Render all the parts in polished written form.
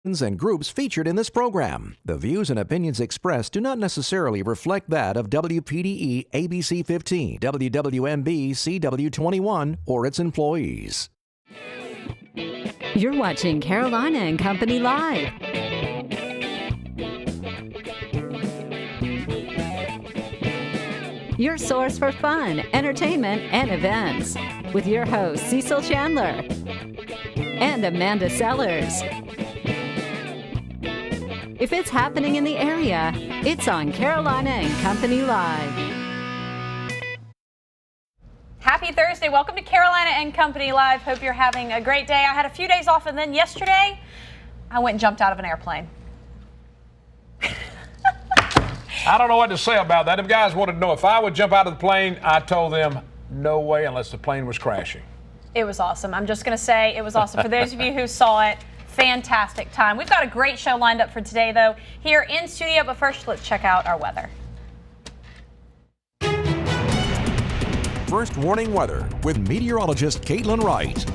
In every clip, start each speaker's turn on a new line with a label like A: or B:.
A: and groups featured in this program. The views and opinions expressed do not necessarily reflect that of WPDE ABC 15, WWMB CW21, or its employees.
B: You're watching Carolina and Company Live. Your source for fun, entertainment, and events. With your hosts, Cecil Chandler and Amanda Sellers. If it's happening in the area, it's on Carolina and Company Live.
C: Happy Thursday. Welcome to Carolina and Company Live. Hope you're having a great day. I had a few days off, and then yesterday, I went and jumped out of an airplane.
D: I don't know what to say about that. If guys wanted to know if I would jump out of the plane, I told them no way unless the plane was crashing.
C: It was awesome. I'm just going to say it was awesome. For those of you who saw it, fantastic time. We've got a great show lined up for today, though, here in studio. But first, let's check out our weather.
A: First warning weather with meteorologist Caitlin Wright.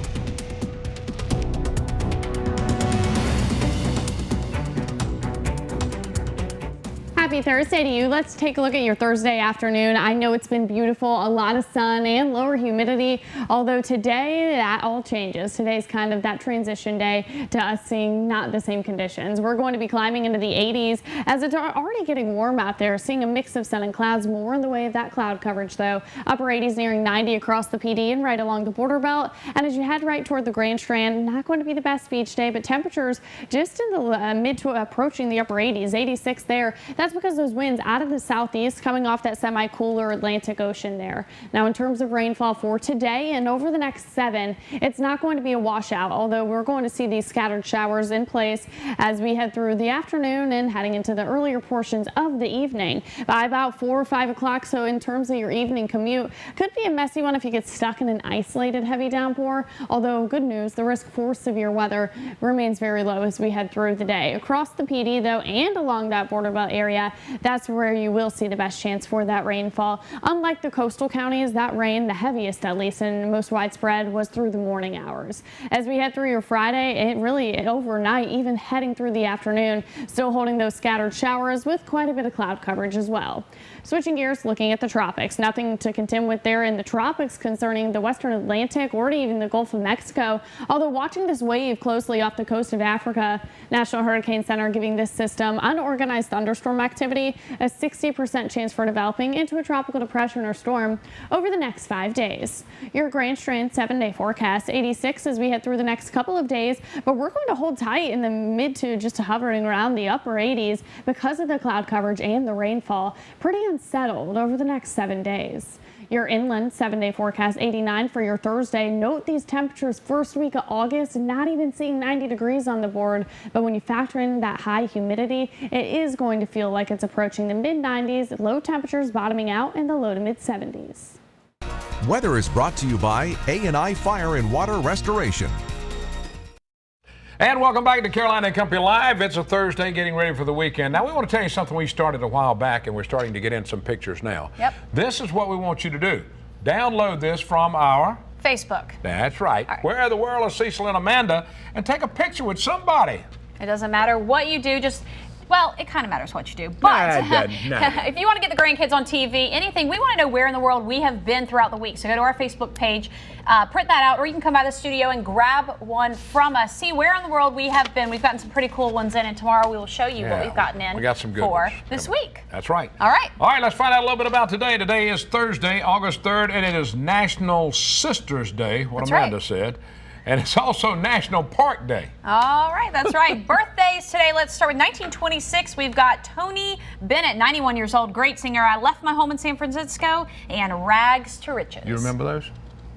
E: Happy Thursday to you. Let's take a look at your Thursday afternoon. I know it's been beautiful, a lot of sun and lower humidity, although today that all changes. Today's kind of that transition day to us seeing not the same conditions. We're going to be climbing into the 80s as it's already getting warm out there, seeing a mix of sun and clouds, more in the way of that cloud coverage though. Upper 80s nearing 90 across the PD and right along the border belt. And as you head right toward the Grand Strand, not going to be the best beach day, but temperatures just in the mid to approaching the upper 80s, 86 there. That's because those winds out of the southeast coming off that semi-cooler Atlantic Ocean there. Now in terms of rainfall for today and over the next 7, it's not going to be a washout, although we're going to see these scattered showers in place as we head through the afternoon and heading into the earlier portions of the evening. By about 4 or 5 o'clock, so in terms of your evening commute, could be a messy one if you get stuck in an isolated heavy downpour, although good news, the risk for severe weather remains very low as we head through the day. Across the PD though and along that border belt area, that's where you will see the best chance for that rainfall. Unlike the coastal counties, that rain, the heaviest at least and most widespread, was through the morning hours. As we head through your Friday, it really overnight, even heading through the afternoon, still holding those scattered showers with quite a bit of cloud coverage as well. Switching gears, looking at the tropics. Nothing to contend with there in the tropics concerning the western Atlantic or even the Gulf of Mexico. Although watching this wave closely off the coast of Africa, National Hurricane Center giving this system unorganized thunderstorm activity a 60% chance for developing into a tropical depression or storm over the next 5 days. Your Grand Strand 7-day forecast, 86 as we head through the next couple of days, but we're going to hold tight in the mid to just hovering around the upper 80s because of the cloud coverage and the rainfall. Pretty unsettled over the next 7 days. Your inland 7-day forecast, 89 for your Thursday. Note these temperatures first week of August, not even seeing 90 degrees on the board. But when you factor in that high humidity, it is going to feel like it's approaching the mid 90s, low temperatures bottoming out in the low to mid 70s.
A: Weather is brought to you by A&I Fire and Water Restoration.
D: And welcome back to Carolina and Company Live. It's a Thursday, getting ready for the weekend. Now, we want to tell you something we started a while back, and we're starting to get in some pictures now.
C: Yep.
D: This is what we want you to do. Download this from our
C: Facebook.
D: That's right.
C: All right.
D: Where the world is Cecil and Amanda, and take a picture with somebody.
C: It doesn't matter what you do, just, well, it kind of matters what you do. But if you want to get the grandkids on TV, anything, we want to know where in the world we have been throughout the week. So go to our Facebook page, print that out, or you can come by the studio and grab one from us. See where in the world we have been. We've gotten some pretty cool ones in, and tomorrow we will show you what we've gotten in
D: we got some good
C: for
D: ones
C: this week.
D: That's right.
C: All right.
D: All right, let's find out a little bit about today. Today is Thursday, August 3rd, and it is National Sisters Day, what
C: That's
D: Amanda
C: right.
D: said. And it's also National Park Day.
C: All right, that's right. Birthdays today. Let's start with 1926. We've got Tony Bennett, 91 years old, great singer. I Left My Home in San Francisco, and Rags to Riches.
D: You remember those?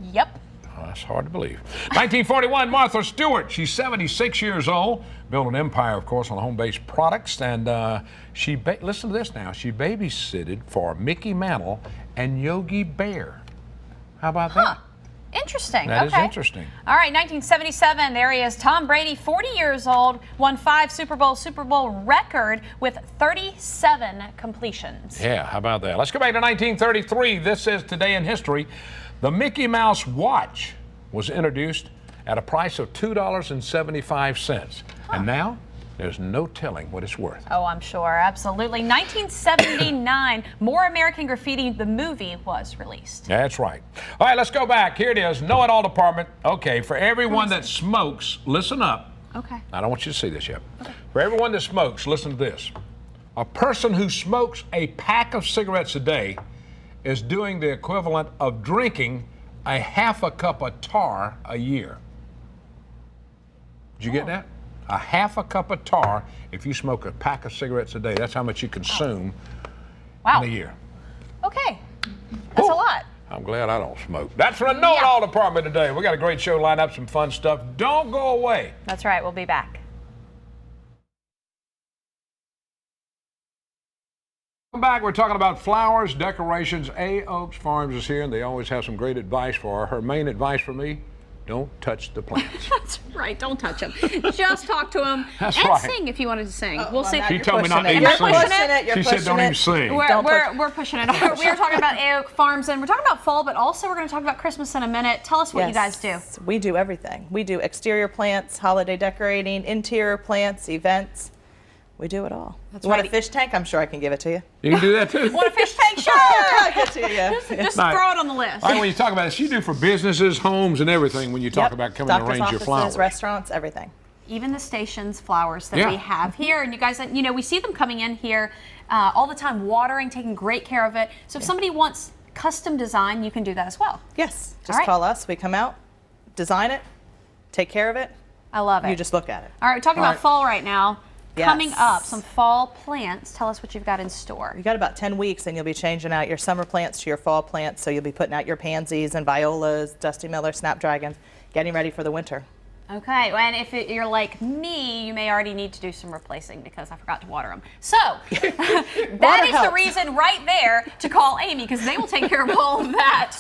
C: Yep.
D: Oh, that's hard to believe. 1941, Martha Stewart. She's 76 years old. Built an empire, of course, on home-based products. And listen to this now. She babysitted for Mickey Mantle and Yogi Bear. How about that?
C: Interesting.
D: That is interesting.
C: All right, 1977, there he is. Tom Brady, 40 years old, won 5 Super Bowl record with 37 completions.
D: Yeah, how about that? Let's go back to 1933. This is Today in History. The Mickey Mouse watch was introduced at a price of $2.75. And now there's no telling what it's worth.
C: Oh, I'm sure. Absolutely. 1979, More American Graffiti, the movie, was released.
D: That's right. All right, let's go back. Here it is. Know It All department. Okay, for everyone that smokes, listen up.
C: Okay.
D: I don't want you to see this yet. Okay. For everyone that smokes, listen to this. A person who smokes a pack of cigarettes a day is doing the equivalent of drinking a half a cup of tar a year. Did you get that? A half a cup of tar if you smoke a pack of cigarettes a day. That's how much you consume in a year.
C: Okay. That's a lot.
D: I'm glad I don't smoke. That's for the Know It All department today. We got a great show lined up, some fun stuff. Don't go away.
C: That's right. We'll be back.
D: Welcome back. We're talking about flowers, decorations. A. Oaks Farms is here, and they always have some great advice for her. Her main advice for me, don't touch the plants.
C: That's right. Don't touch them. Just talk to them.
D: That's
C: and
D: right.
C: sing if you wanted to sing. We'll sing.
D: She told me not to
C: You're
D: even sing.
C: pushing it.
D: She said don't even sing.
C: We're pushing it. We are talking about A. Oak Farms, and we're talking about fall, but also we're going to talk about Christmas in a minute. Tell us what you guys do.
F: We do everything. We do exterior plants, holiday decorating, interior plants, events. We do it all.
C: That's
F: you want
C: right.
F: a fish tank? I'm sure I can give it to you.
D: You can do that too.
C: Want a fish tank? Sure.
F: I'll get to you.
C: Just throw it on the list.
D: All right, when you talk about this, you do for businesses, homes, and everything when you talk about coming to arrange your flowers.
F: Restaurants, everything.
C: Even the station's flowers that we have here. And you guys, you know, we see them coming in here all the time, watering, taking great care of it. So if somebody wants custom design, you can do that as well.
F: Yes. Just call us. We come out, design it, take care of it.
C: I love it.
F: You just look at it.
C: All right, we're talking about fall right now.
F: Yes.
C: Coming up, some fall plants. Tell us what you've got in store.
F: You got about 10 weeks and you'll be changing out your summer plants to your fall plants. So you'll be putting out your pansies and violas, Dusty Miller, snapdragons, getting ready for the winter.
C: Okay, and if you're like me, you may already need to do some replacing because I forgot to water them. So that is the reason right there to call Amy, because they will take care of all of that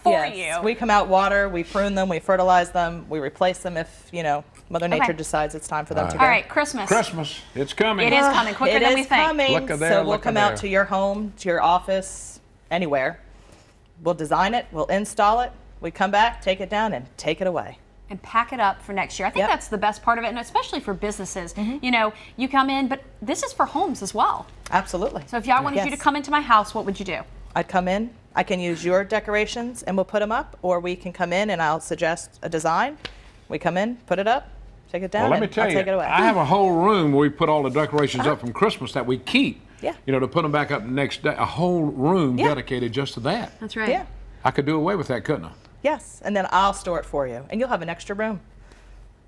C: for you.
F: We come out, water, we prune them, we fertilize them, we replace them if, you know, Mother Nature decides it's time for them to go.
C: All right, Christmas.
D: Christmas, it's coming.
C: It is coming quicker than we think.
F: Coming.
D: Look at there,
F: so we'll
D: look at
F: come
D: there.
F: out to your home, to your office, anywhere. We'll design it, we'll install it, we come back, take it down, and take it away.
C: And pack it up for next year. I think that's the best part of it, and especially for businesses. You know, you come in, but this is for homes as well.
F: Absolutely.
C: So if y'all wanted you to come into my house, what would you do?
F: I'd come in, I can use your decorations and we'll put them up, or we can come in and I'll suggest a design. We come in, put it up, take it down,
D: Well, let me
F: and
D: tell
F: I'll
D: you,
F: take it away.
D: I have a whole room where we put all the decorations up from Christmas that we keep.
F: Yeah.
D: You know, to put them back up the next day. A whole room dedicated just to that.
C: That's right.
F: Yeah.
D: I could do away with that, couldn't I?
F: Yes, and then I'll store it for you, and you'll have an extra room.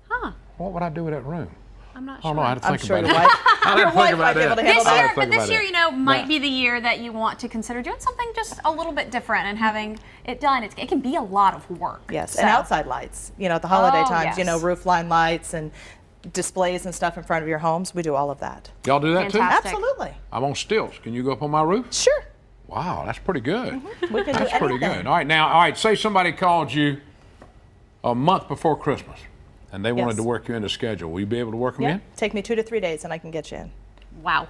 C: Huh.
D: What would I do with that room?
C: I'm not
D: I
C: sure.
D: don't know. I had to
F: I'm
D: think
F: sure
D: about
F: your
D: it.
F: wife,
D: I
F: your
D: didn't think
F: wife
D: about
F: might be able to
D: that.
F: handle
C: This year,
F: that.
C: but this year, you know, might
D: Yeah.
C: be the year that you want to consider doing something just a little bit different and having it done. It can be a lot of work.
F: Yes,
C: So-
F: and outside lights. You know, at the holiday
C: Oh,
F: times, you know,
C: yes.
F: roof line lights and displays and stuff in front of your homes. We do all of that.
D: Y'all do that
C: Fantastic.
D: too?
F: Absolutely.
D: I'm on stilts. Can you go up on my roof?
F: Sure.
D: Wow, that's pretty good.
F: We can
D: That's
F: do
D: pretty
F: anything.
D: good. All right, now, say somebody called you a month before Christmas and they wanted
F: Yes.
D: to work you into schedule. Will you be able to work them
F: Yeah.
D: in?
F: Take me 2 to 3 days and I can get you in.
C: Wow.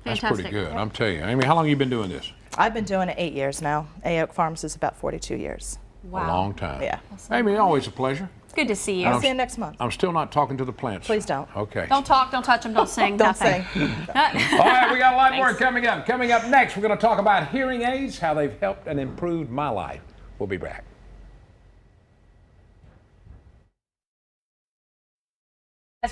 D: That's
C: Fantastic.
D: pretty good. I'm telling you. Amy, how long have you been doing this?
F: I've been doing it 8 years now. A. Oak Farms is about 42 years.
C: Wow.
D: A long time.
F: Yeah.
D: Amy, always a pleasure.
C: Good to see you.
F: I'll see you next month.
D: I'm still not talking to the plants.
F: Please don't.
D: Okay.
C: Don't talk, don't touch them, don't sing,
F: Don't
C: nothing.
F: sing.
D: All right, we got a lot more coming up. Coming up next, we're going to talk about hearing aids, how they've helped and improved my life. We'll be back.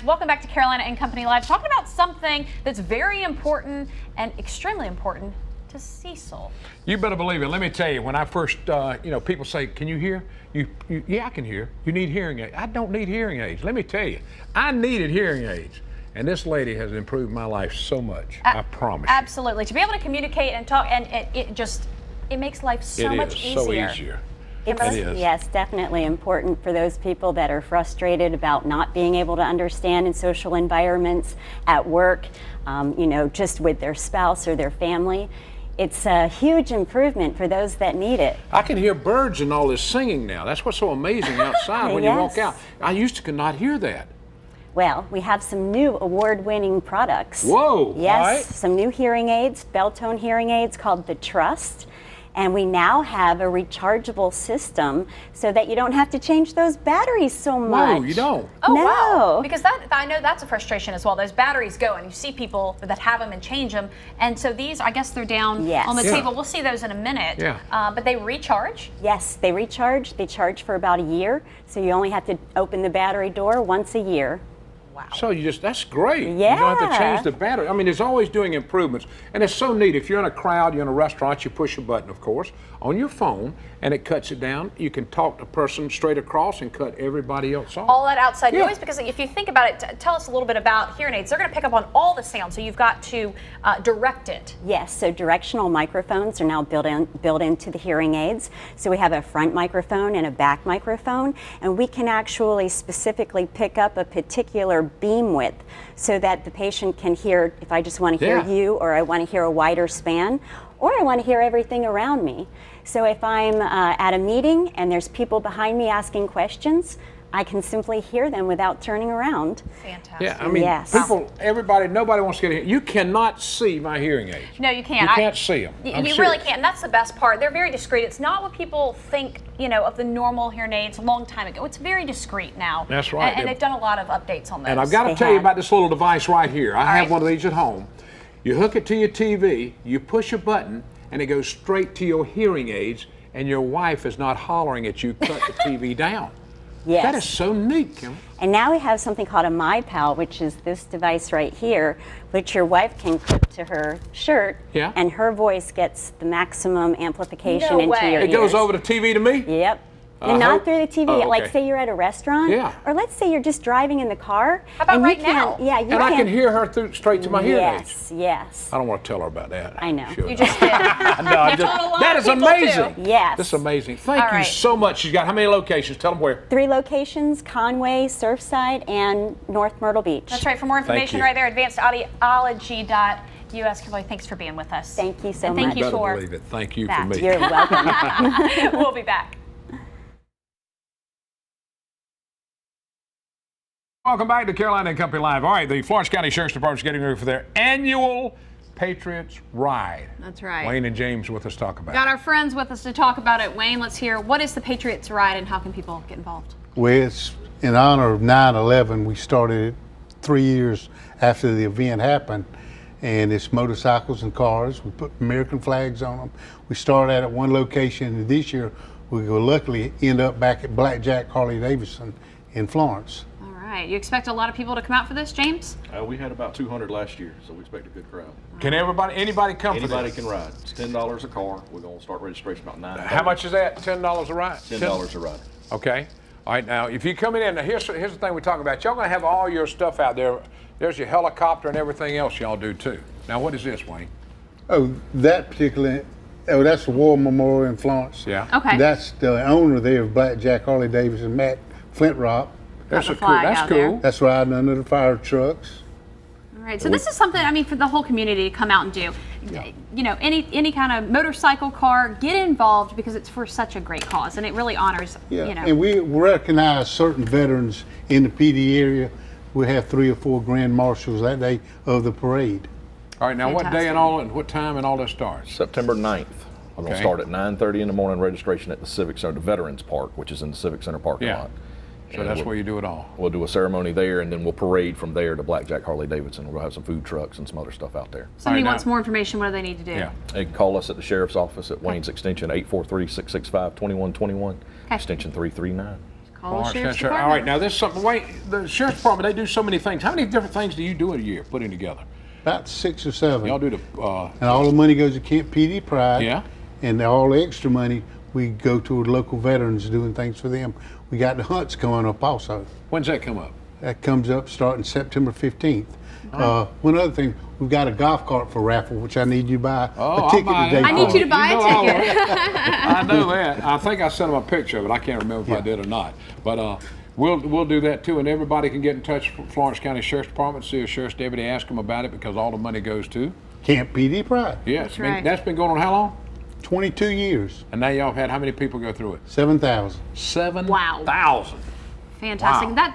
C: Welcome back to Carolina and Company Live, talking about something that's very important and extremely important to Cecil.
D: You better believe it. Let me tell you, when I first, people say, can you hear? Yeah, I can hear. You need hearing aids. I don't need hearing aids. Let me tell you, I needed hearing aids. And this lady has improved my life so much. I promise you.
C: Absolutely. To be able to communicate and talk, and it makes life so much easier.
D: so easier.
G: It's,
D: It is.
G: yes, definitely important for those people that are frustrated about not being able to understand in social environments, at work, just with their spouse or their family. It's a huge improvement for those that need it.
D: I can hear birds and all this singing now. That's what's so amazing outside when you walk
G: Yes.
D: out. I used to could not hear that.
G: Well, we have some new award-winning products.
D: Whoa,
G: Yes,
D: all right.
G: some new hearing aids, Belltone hearing aids called the Trust. And we now have a rechargeable system so that you don't have to change those batteries so much.
D: No, you don't.
C: Oh,
G: No.
C: wow. Because I know that's a frustration as well. Those batteries go, and you see people that have them and change them. And so these, I guess they're down
G: Yes.
C: on the
G: Yeah.
C: table. We'll see those in a minute.
D: Yeah.
C: But they recharge.
G: Yes, they recharge. They charge for about a year. So you only have to open the battery door once a year.
D: So that's great. You don't have to change the battery. I mean, it's always doing improvements. And it's so neat. If you're in a crowd, you're in a restaurant, you push a button, of course, on your phone, and it cuts it down. You can talk to a person straight across and cut everybody else off.
C: All that outside noise, because if you think about it, tell us a little bit about hearing aids. They're going to pick up on all the sound, so you've got to direct it.
G: Yes, so directional microphones are now built into the hearing aids. So we have a front microphone and a back microphone, and we can actually specifically pick up a particular beam width so that the patient can hear, if I just want to hear you, or I want to hear a wider span, or I want to hear everything around me. So if I'm at a meeting and there's people behind me asking questions, I can simply hear them without turning around.
C: Fantastic.
D: Yeah, I mean, nobody wants to get in. You cannot see my hearing aids.
C: No, you can't.
D: You can't see them.
C: You really can't. And that's the best part. They're very discreet. It's not what people think, of the normal hearing aids a long time ago. It's very discreet now.
D: That's right.
C: And they've done a lot of updates on those.
D: And I've got to tell you about this little device right here. I have one of these at home. You hook it to your TV, you push a button, and it goes straight to your hearing aids, and your wife is not hollering at you, cut the TV down.
G: Yes.
D: That is so neat, Kim.
G: And now we have something called a MyPal, which is this device right here, which your wife can clip to her shirt, and her voice gets the maximum amplification into your ears.
D: It goes over the TV to me?
G: Yep. And not through the TV. Like, say you're at a restaurant, or let's say you're just driving in the car.
C: How about
G: and
C: right now?
G: Yeah,
D: and I can hear her straight to my hearing aids.
G: Yes.
D: I don't want to tell her about that.
G: I know.
C: You just did.
D: That is amazing.
G: Yes.
D: That's amazing. Thank you so much. She's got how many locations? Tell them where.
G: 3 locations: Conway, Surfside, and North Myrtle Beach.
C: That's right. For more information, right there, advancedaudiology.us. Kimberly, thanks for being with us.
G: Thank you so much.
C: Thank you for
D: believe it. Thank you
C: that.
D: for me.
G: You're welcome.
C: We'll be back.
D: Welcome back to Carolina and Company Live. All right, the Florence County Sheriff's Department is getting ready for their annual Patriots Ride.
C: That's right.
D: Wayne and James with us to talk about
C: Got our friends with us to talk about it. Wayne, let's hear, what is the Patriots Ride and how can people get involved?
H: Well, it's in honor of 9/11. We started it 3 years after the event happened, and it's motorcycles and cars. We put American flags on them. We started at one location, and this year we will luckily end up back at Blackjack Harley Davidson in Florence.
C: All right. You expect a lot of people to come out for this, James?
I: We had about 200 last year, so we expect a good crowd.
D: Can anybody come for this?
I: Anybody can ride. It's $10 a car. We're going to start registration about 9.
D: How much is that? $10 a ride?
I: $10 a ride.
D: Okay. All right, now, if you come in, now here's the thing we're talking about. Y'all going to have all your stuff out there. There's your helicopter and everything else y'all do, too. Now, what is this, Wayne?
H: Oh, that's the War Memorial in Florence.
D: Yeah.
C: Okay.
H: That's the owner there of Blackjack Harley Davidson, Matt Flintrock.
D: That's
C: the
D: cool.
C: flag
D: That's
C: out
D: cool.
C: there.
H: That's riding under the fire trucks.
C: All right. So this is something, I mean, for the whole community to come out and do. Yeah. Any kind of motorcycle, car, get involved because it's for such a great cause and it really honors,
H: And we recognize certain veterans in the PD area. We have 3 or 4 grand marshals that day of the parade.
D: All right, now what day and what time and all this starts?
I: September 9th. We're going to start at 9:30 in the morning, registration at the Civic Center, the Veterans Park, which is in the Civic Center parking lot.
D: So that's where you do it all.
I: We'll do a ceremony there, and then we'll parade from there to Blackjack Harley Davidson. We'll have some food trucks and some other stuff out there.
C: Somebody wants more information, what do they need to do?
D: Yeah.
I: They can call us at the Sheriff's Office at Wayne's Extension 843-665-2121, extension 339.
C: Call the Sheriff's
D: All
C: Department.
D: right, now this is something, Wayne, the Sheriff's Department, they do so many things. How many different things do you do in a year, putting together?
H: About 6 or 7.
D: Y'all do the...
H: and all the money goes to Camp PD Pride.
D: Yeah.
H: And all the extra money, we go to local veterans doing things for them. We got the hunts coming up also.
D: When's that come up?
H: That comes up starting September 15th. One other thing, we've got a golf cart for raffle, which I need you to buy a ticket today.
C: I need you to buy a ticket.
D: I know that. I think I sent them a picture of it. I can't remember if I did or not. But we'll do that too, and everybody can get in touch with Florence County Sheriff's Department, see a sheriff's deputy, ask them about it because all the money goes to
H: Camp PD Pride.
D: Yes,
C: That's
D: been going on how long?
H: 22 years.
D: And now y'all have had how many people go through it?
H: 7,000.
D: 7,000.
C: Fantastic.
D: Wow.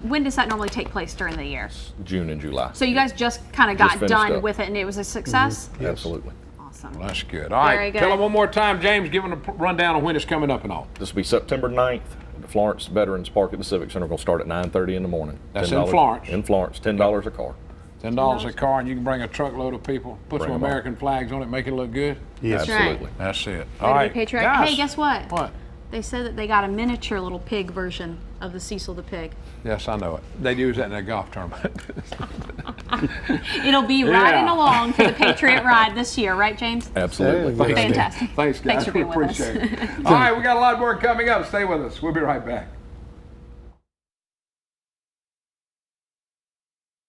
C: When does that normally take place during the year?
I: June and July.
C: So you guys just kind of got
I: finished
C: done
I: up.
C: with it and it was a success?
I: Absolutely.
C: Awesome.
D: Well, that's good. All right,
C: Very good.
D: tell them one more time, James, give them a rundown of when it's coming up and all.
I: This will be September 9th at the Florence Veterans Park at the Civic Center. We're going to start at 9:30 in the morning.
D: That's in
I: $10
D: Florence?
I: In Florence, $10 a car.
D: $10 a car, and you can bring a truckload of people, put
I: Bring
D: some
I: 'em on.
D: American flags on it, make it look good.
H: Yes.
I: Absolutely.
D: That's it.
C: Way
D: All
C: to be
D: right.
C: patriotic.
D: Guys,
C: Hey, guess what?
D: What?
C: They said that they got a miniature little pig version of the Cecil the pig.
D: Yes, I know it. They use that in a golf tournament.
C: It'll be
D: Yeah.
C: riding along for the Patriot Ride this year, right, James?
I: Absolutely.
H: Thanks,
C: Fantastic.
D: Thanks, guys.
C: Thanks for being
D: we
C: with us.
D: appreciate it. All right, we got a lot more coming up. Stay with us. We'll be right back.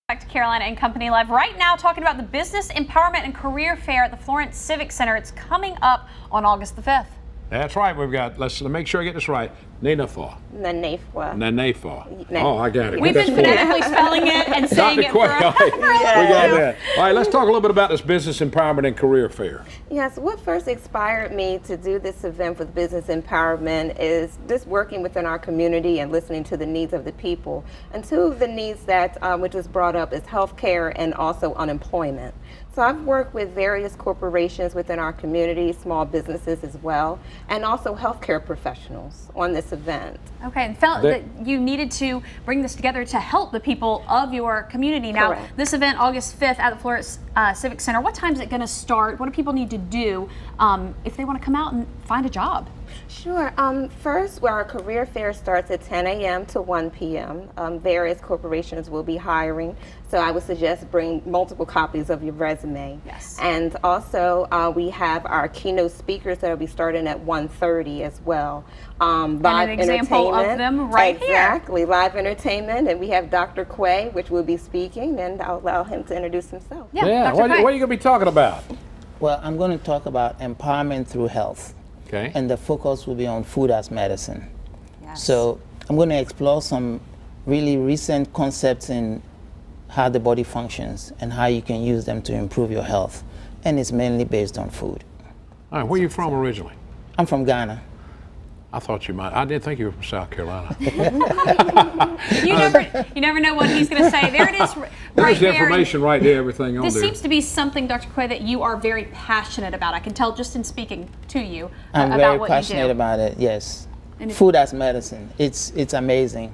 C: Back to Carolina and Company Live right now, talking about the Business Empowerment and Career Fair at the Florence Civic Center. It's coming up on August the 5th.
D: That's right. We've got, let's make sure I get this right. Nanafar.
J: Nanefwa.
D: Oh, I got it.
C: We've been phonetically spelling it and saying
D: Dr.
C: it for
D: Quay. All right.
C: a
D: We got
C: while.
D: that. All right, let's talk a little bit about this Business Empowerment and Career Fair.
J: Yes, what first inspired me to do this event with business empowerment is just working within our community and listening to the needs of the people. And two of the needs that which was brought up is healthcare and also unemployment. So I've worked with various corporations within our community, small businesses as well, and also healthcare professionals on this event.
C: Okay, and felt that you needed to bring this together to help the people of your community. Now,
J: Correct.
C: this event, August 5th at the Florence Civic Center, what time is it going to start? What do people need to do if they want to come out and find a job?
J: Sure. First, our career fair starts at 10 a.m. to 1 p.m. Various corporations will be hiring, so I would suggest bring multiple copies of your resume.
C: Yes.
J: And also, we have our keynote speakers that will be starting at 1:30 as well. Live
C: an example of
J: entertainment.
C: them right here.
J: Exactly, live entertainment, and we have Dr. Quay, which will be speaking, and I'll allow him to introduce himself.
C: Yeah, Dr.
D: What are
C: Quay.
D: you going to be talking about?
K: Well, I'm going to talk about empowerment through health.
D: Okay.
K: And the focus will be on food as medicine.
C: Yes.
K: So I'm going to explore some really recent concepts in how the body functions and how you can use them to improve your health. And it's mainly based on food.
D: All right, where are you from originally?
K: I'm from Ghana.
D: I thought you might. I didn't think you were from South Carolina.
C: You never know what he's going to say. There it is, right
D: There's the
C: there.
D: information right there, everything on
C: This
D: there.
C: seems to be something, Dr. Quay, that you are very passionate about. I can tell just in speaking to you
K: I'm
C: about
K: very
C: what
K: passionate
C: you do.
K: about it, yes.
C: And if-
K: Food as medicine, it's amazing.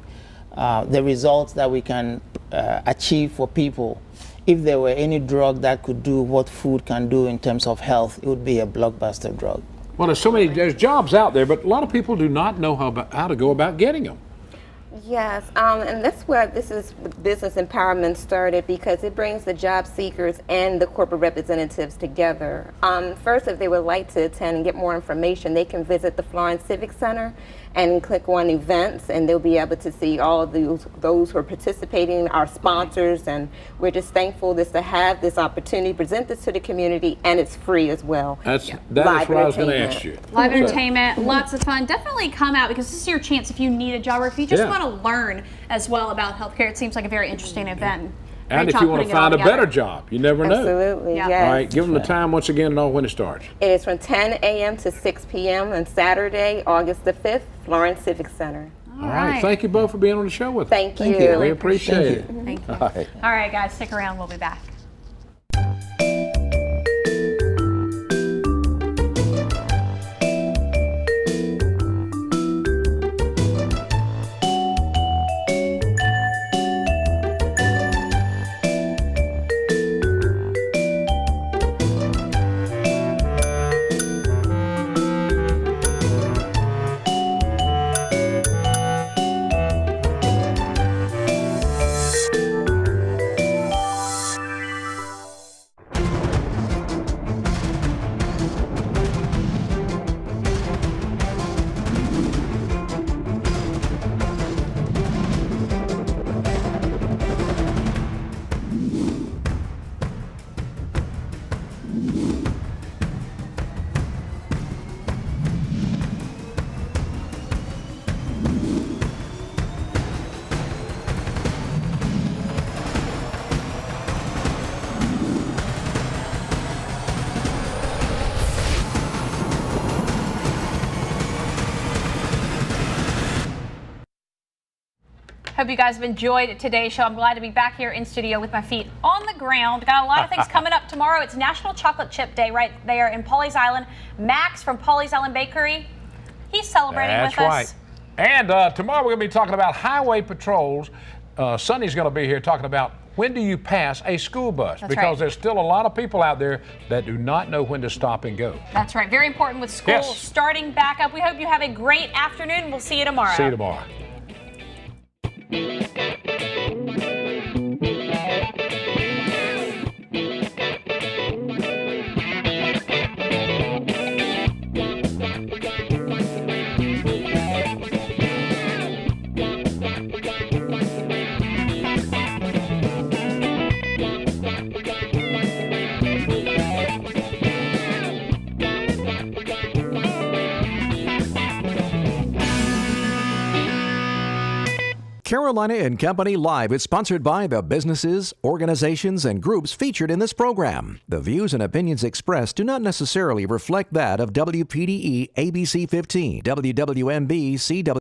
K: The results that we can achieve for people. If there were any drug that could do what food can do in terms of health, it would be a blockbuster drug.
D: Well, there's jobs out there, but a lot of people do not know how to go about getting them.
J: Yes, and that's where business empowerment started, because it brings the job seekers and the corporate representatives together. First, if they would like to attend and get more information, they can visit the Florence Civic Center and click on events, and they'll be able to see all of those who are participating, our sponsors, and we're just thankful to have this opportunity, present this to the community, and it's free as well.
D: That is
J: Live
D: what I was going to
J: entertainment.
D: ask you.
C: Live entertainment, lots of fun. Definitely come out, because this is your chance if you need a job or if you just
D: Yeah.
C: want to learn as well about healthcare. It seems like a very interesting event.
D: And
C: Great
D: if
C: job
D: you want to
C: putting it all
D: find a better
C: together.
D: job, you never know.
J: Absolutely,
C: Yeah.
J: yes.
D: All right, give them the time once again and know when it starts.
J: It is from 10 a.m. to 6 p.m. on Saturday, August the 5th, Florence Civic Center.
D: All right. Thank you both for being on the show with us.
J: Thank you.
K: you.
D: We appreciate it.
C: Thank you.
D: All right.
C: All right, guys, stick around. We'll be back. Hope you guys have enjoyed today's show. I'm glad to be back here in studio with my feet on the ground. Got a lot of things coming up tomorrow. It's National Chocolate Chip Day right there in Pawleys Island. Max from Pawleys Island Bakery, he's celebrating with us.
D: That's right. And tomorrow we're going to be talking about highway patrols. Sonny's going to be here talking about when do you pass a school bus?
C: That's
D: because
C: right.
D: there's still a lot of people out there that do not know when to stop and go.
C: That's right. Very important with school starting back up. We hope you have a great afternoon. We'll see you tomorrow.
D: See you tomorrow.
A: Carolina and Company Live is sponsored by the businesses, organizations, and groups featured in this program. The views and opinions expressed do not necessarily reflect that of WPDE ABC 15, WWMB CW